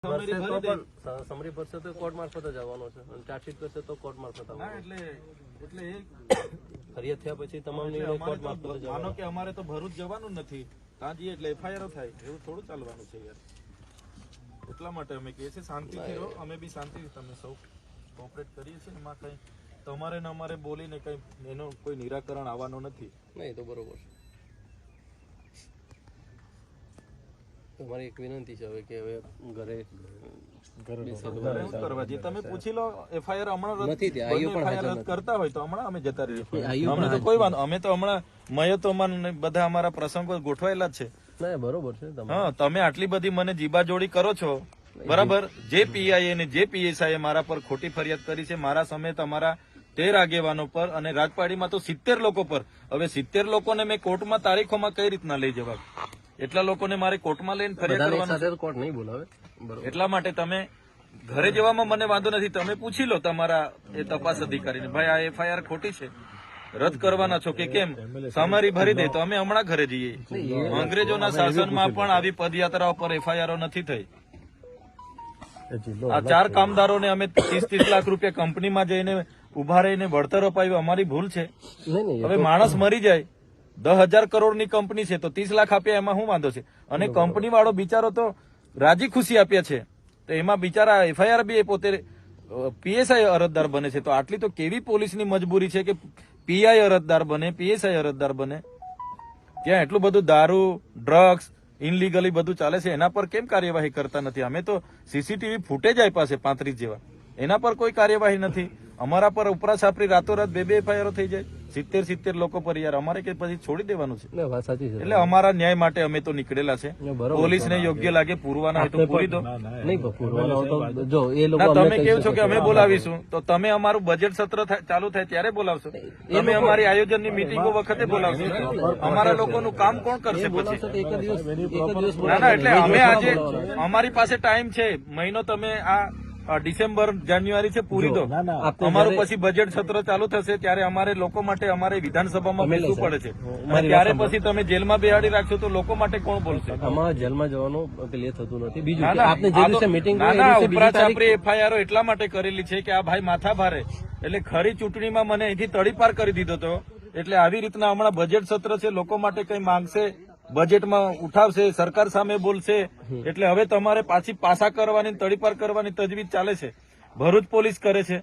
Summary ભરશે તો court મારફત જ આવવાનો છે, ચાર્જશીટ કરશે તો કોર્ટ મારફત આવવાનો. એટલે ફરિયાદ થયા પછી તમામ નિર્ણય કોર્ટ મારફત જ માનો કે અમારે તો ભરૂચ જવાનું નથી, ત્યાં જઈએ એટલે એફઆઈઆર થાય, એવું થોડું ચાલવાનું છે યાર. એટલા માટે અમે કહીએ છીએ શાંતિથી રહો, અમે બી શાંતિથી તમે સૌ કોઓપરેટ કરીએ છીએ. એમાં કઈ તમારે ને અમારે બોલીને કઈ એનો કોઈ નિરાકરણ આવવાનો નથી. નહીં તો બરોબર છે. તમારી એક વિનંતી છે હવે કે હવે ઘરે કરવા જે તમે પૂછી લો. એફઆઈઆર હમણાં નથી એફઆઈઆર રદ કરતા હોય તો હમણાં અમે જતા રહીએ. અમને તો કોઈ વાંધો, અમે તો હમણાં મયતોમાં બધા અમારા પ્રસંગો ગોઠવાયેલા જ છે. ના બરોબર છે. હા, તમે આટલી બધી મને જીબાજોડી કરો છો, બરાબર. જે પીઆઈએ ને જે પીએસઆઈએ મારા પર ખોટી ફરિયાદ કરી છે, મારા સમેત અમારા 13 આગેવાનો પર અને રાજપાડીમાં તો 70 લોકો પર. હવે 70 લોકોને મેં કોર્ટમાં તારીખોમાં કઈ રીતના લઈ જવા? એટલા લોકોને મારે કોર્ટમાં લઈને ફરિયાદ કરવાની કોર્ટ નહીં બોલાવે. એટલા માટે તમે ઘરે જવામાં મને વાંધો નથી. તમે પૂછી લો તમારા એ તપાસ અધિકારીને, ભાઈ આ એફઆઈઆર ખોટી છે, રદ કરવાના છો કે કેમ? સમારી ભરી દે તો અમે હમણાં ઘરે જઈએ. અંગ્રેજોના શાસનમાં પણ આવી પદયાત્રાઓ પર એફઆઈઆર નથી થઈ. આ 4 કામદારોને અમે 30-30 લાખ રૂપિયા કંપનીમાં જઈને ઉભા રહીને વળતર અપાવ્યું, અમારી ભૂલ છે. હવે માણસ મરી જાય, 10,000 કરોડની કંપની છે તો 30 લાખ આપ્યા, એમાં શું વાંધો છે? અને કંપની વાળો બિચારો તો રાજી ખુશી આપ્યા છે, તો એમાં બિચારા એફઆઈઆર બી પોતે પીએસઆઈ અરજદાર બને છે. તો આટલી તો કેવી પોલીસની મજબૂરી છે કે પીઆઈ અરજદાર બને, પીએસઆઈ અરજદાર બને? ત્યાં એટલું બધું દારૂ, ડ્રગ્સ, ઇનલીગલી બધું ચાલે છે, એના પર કેમ કાર્યવાહી કરતા નથી? અમે તો સીસીટીવી ફૂટેજ આપ્યા છે 35 જેવા, એના પર કોઈ કાર્યવાહી નથી. અમારા પર ઉપરા છાપરી રાતોરાત 2 એફઆઈઆર થઈ જાય 70 લોકો પર. યાર અમારે કે પછી છોડી દેવાનું છે? એટલે અમારા ન્યાય માટે અમે તો નીકળેલા છે. પોલીસને યોગ્ય લાગે પૂરવાના હોય તો પૂરી દો. તમે કેવું છો કે અમે બોલાવીશું, તો તમે અમારું બજેટ સત્ર ચાલુ થાય ત્યારે બોલાવશો? તમે અમારી આયોજનની મીટિંગો વખતે બોલાવશો? અમારા લોકોનું કામ કોણ કરશે પછી? ના, એટલે અમે આજે અમારી પાસે ટાઈમ છે, મહિનો. તમે આ ડિસેમ્બર જાન્યુઆરી છે, પૂરી દો. અમારું પછી બજેટ સત્ર ચાલુ થશે ત્યારે અમારે લોકો માટે અમારે વિધાનસભામાં બેસવું પડે છે. ત્યારે પછી તમે જેલમાં બેહાડી રાખશો તો લોકો માટે કોણ બોલશે? અમારે જેલમાં જવાનું ક્લિયર થતું નથી. બીજું ઉપરાચાપરી એફઆઈઆર એટલા માટે કરેલી છે કે આ ભાઈ માથા ભારે, એટલે ખરી ચૂંટણીમાં મને અહીંથી તડીપાર કરી દીધો હતો. એટલે આવી રીતના હમણાં બજેટ સત્ર છે, લોકો માટે કઈ માંગશે, બજેટમાં ઉઠાવશે, સરકાર સામે બોલશે, એટલે હવે તમારે પાછી પાસા કરવાની, તડીપાર કરવાની તજવીજ ચાલે છે. ભરૂચ પોલીસ કરે છે.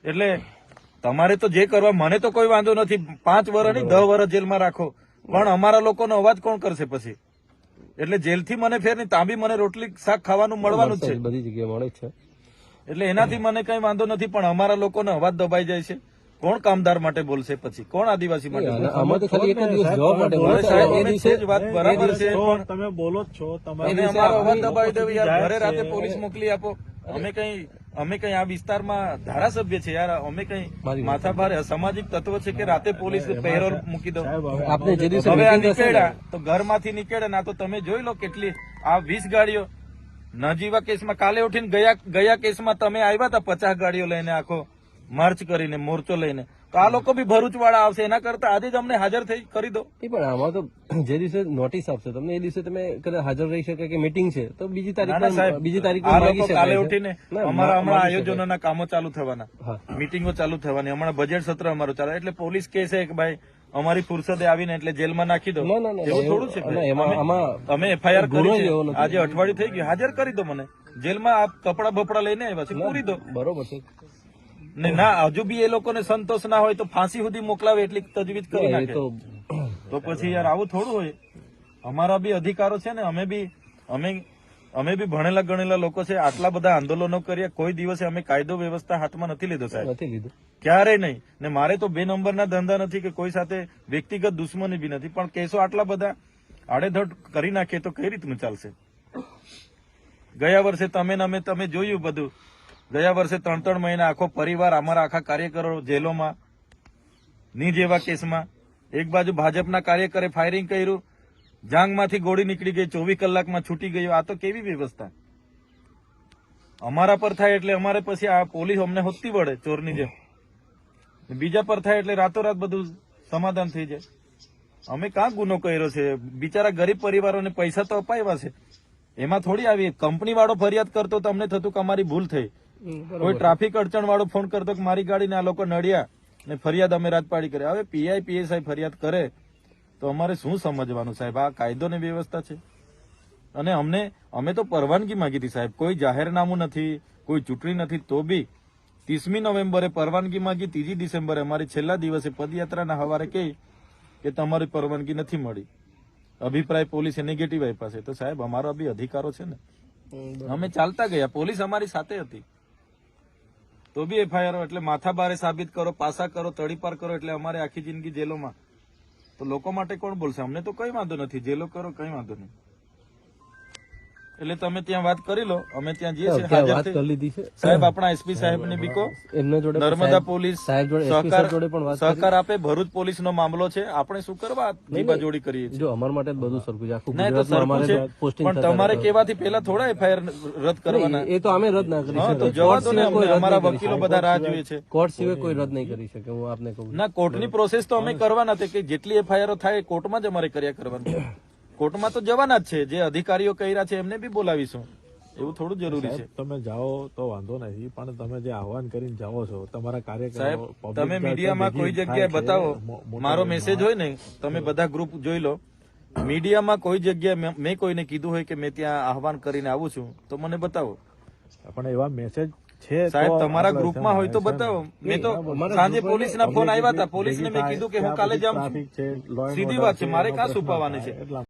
એટલે તમારે તો જે કરવા, મને તો કોઈ વાંધો નથી. 5 વર્ષ નહીં 10 વર્ષ જેલમાં રાખો, પણ અમારા લોકોનો અવાજ કોણ કરશે પછી? એટલે જેલથી મને ફેર નહીં, ત્યાં બી મને રોટલી શાક ખાવાનું મળવાનું જ છે, બધી જગ્યાએ મળે છે. એટલે એનાથી મને કઈ વાંધો નથી. પણ અમારા લોકોનો અવાજ દબાઈ જાય છે. કોણ કામદાર માટે બોલશે પછી? કોણ આદિવાસી માટે બોલશે? વાત બરાબર છે, તમે બોલો જ છો, તમે અમારો અવાજ દબાવી દેવો યાર. ઘરે રાતે પોલીસ મોકલી આપો. અમે કઈ આ વિસ્તારમાં ધારાસભ્ય છે યાર, અમે કઈ માથાભારે અસામાજિક તત્વ છે કે રાતે પોલીસ પેરોલ મૂકી દો? હવે આ નીકળ્યા તો ઘરમાંથી નીકળે ના, તો તમે જોઈ લો કેટલી આ 20 ગાડીઓ નજીવા કેસમાં. કાલે ઉઠીને ગયા કેસમાં તમે આવ્યા હતા 50 ગાડીઓ લઈને, આખો માર્ચ કરીને, મોરચો લઈને. તો આ લોકો બી ભરૂચ વાળા આવશે, એના કરતા આજે જ અમને હાજર થઈ કરી દો. પણ આમાં તો જે દિવસે નોટિસ આપશે તમને, એ દિવસે તમે હાજર રહી શકે કે મીટિંગ છે તો બીજી તારીખ કાલે ઉઠીને અમારા હમણાં આયોજનોના કામો ચાલુ થવાના, મીટિંગો ચાલુ થવાની. હમણાં બજેટ સત્ર અમારું ચાલે, એટલે પોલીસ કે છે કે ભાઈ અમારી ફુરસદે આવીને એટલે જેલમાં નાખી દો. એવું થોડું છે? અમે એફઆઈઆર કરી છે, આજે અઠવાડિયું થઈ ગયું, હાજર કરી દો મને જેલમાં. આપ કપડા બપડા લઈને આવ્યા છે, પૂરી દો. બરોબર છે ને ના, હજુ બી એ લોકોને સંતોષ ના હોય તો ફાંસી સુધી મોકલાવે એટલી તજવીજ કરી નાખે. તો પછી યાર આવું થોડું હોય. અમારા બી અધિકારો છે ને, અમે બી ભણેલા ગણેલા લોકો છે. આટલા બધા આંદોલનો કર્યા, કોઈ દિવસે અમે કાયદો વ્યવસ્થા હાથમાં નથી લીધો સાહેબ, નથી લીધો ક્યારેય નહીં. ને મારે તો 2 નંબરના ધંધા નથી કે કોઈ સાથે વ્યક્તિગત દુશ્મની બી નથી, પણ કેસો આટલા બધા આડેધડ કરી નાખીએ તો કઈ રીતનું ચાલશે? ગયા વર્ષે તમે જોયું બધું. ગયા વર્ષે 3 મહિના આખો પરિવાર, અમારા આખા કાર્યકરો જેલોમાં, ની જેવા કેસમાં. એક બાજુ ભાજપના કાર્યકરે ફાયરિંગ કર્યું, જાંગમાંથી ગોળી નીકળી ગઈ, 24 કલાકમાં છૂટી ગયો. આ તો કેવી વ્યવસ્થા? અમારા પર થાય એટલે અમારે પછી આ પોલીસ અમને હોતી વળે ચોરની જેમ. બીજા પર થાય એટલે રાતોરાત બધું સમાધાન થઈ જાય. અમે કાં ગુનો કર્યો છે? બિચારા ગરીબ પરિવારોને પૈસા તો અપાવ્યા છે, એમાં થોડી આવી કંપની વાળો ફરિયાદ કરતો તો અમને થતું કે અમારી ભૂલ થઈ. કોઈ ટ્રાફિક અડચણ વાળો ફોન કરતો કે મારી ગાડીને આ લોકો નડ્યા ને ફરિયાદ અમે રાજપાડી કરે. હવે પીઆઈ પીએસઆઈ ફરિયાદ કરે તો અમારે શું સમજવાનું સાહેબ? આ કાયદો ને વ્યવસ્થા છે. અને અમે તો પરવાનગી માંગી હતી સાહેબ, કોઈ જાહેરનામું નથી, કોઈ ચૂંટણી નથી, તો બી 30મી નવેમ્બરે પરવાનગી માંગી, 3જી ડિસેમ્બરે અમારી છેલ્લા દિવસે પદયાત્રાના હવારે કહી કે તમારી પરવાનગી નથી મળી. અભિપ્રાય પોલીસે નેગેટિવ આપ્યા છે. તો સાહેબ અમારો બી અધિકારો છે ને, અમે ચાલતા ગયા, પોલીસ અમારી સાથે હતી, તો બી એફઆઈઆર. એટલે માથા બારે સાબિત કરો, પાસા કરો, તડીપાર કરો, એટલે અમારે આખી જિંદગી જેલોમાં. તો લોકો માટે કોણ બોલશે? અમને તો કઈ વાંધો નથી, જેલો કરો કઈ વાંધો નહીં. એટલે તમે ત્યાં વાત કરી લો, અમે ત્યાં જઈએ છીએ, હાજર વાત થઈ. કરી લીધી છે સાહેબ આપણા એસપી સાહેબ ને બીકો, એમના જોડે નર્મદા પોલીસ સાહેબ જોડે SP સાહેબ જોડે પણ વાત સહકાર આપે. ભરૂચ પોલીસ નો મામલો છે, આપણે શું કરવા જીબાજોડી કરીએ છીએ? જો અમારા માટે બધું સરખું છે, આખું નહીં તો ગુજરાતમાં સરખું અમારે છે, પોસ્ટિંગ પણ તમારે કેવાથી પેલા થોડા એફઆઈઆર રદ કરવાના. એ તો અમે રદ ના કરી હા, તો શકીએ. જવા દો ને, અમને અમારા વકીલો બધા રાહ જોઈએ છે. કોર્ટ સિવાય કોઈ રદ નહીં કરી શકે, હું આપને કહું. ના, કોર્ટની પ્રોસેસ તો અમે કરવાના છે કે જેટલી એફઆઈઆર થાય એ કોર્ટમાં જ અમારે કર્યા કરવાની. કોર્ટમાં તો જવાના જ છે, જે અધિકારીઓ કર્યા છે એમને બી બોલાવીશું. એવું થોડું જરૂરી છે. તમે જાઓ તો વાંધો નથી, પણ તમે જે આહવાન કરીને જાઓ છો તમારા કાર્યકરો, સાહેબ તમે મીડિયામાં કોઈ જગ્યાએ બતાવો, મારો મેસેજ હોય ને, તમે બધા ગ્રુપ જોઈ લો, મીડિયામાં કોઈ જગ્યાએ મેં કોઈને કીધું હોય કે મેં ત્યાં આહવાન કરીને આવું છું તો મને બતાવો. પણ એવા મેસેજ છે સાહેબ તમારા ગ્રુપમાં હોય તો બતાવો. મેં તો સાંજે પોલીસના ફોન આવ્યા હતા, પોલીસને મેં કીધું કે હું કાલે જાઉં છું. સીધી વાત છે, મારે કાં છુપાવવાની છે?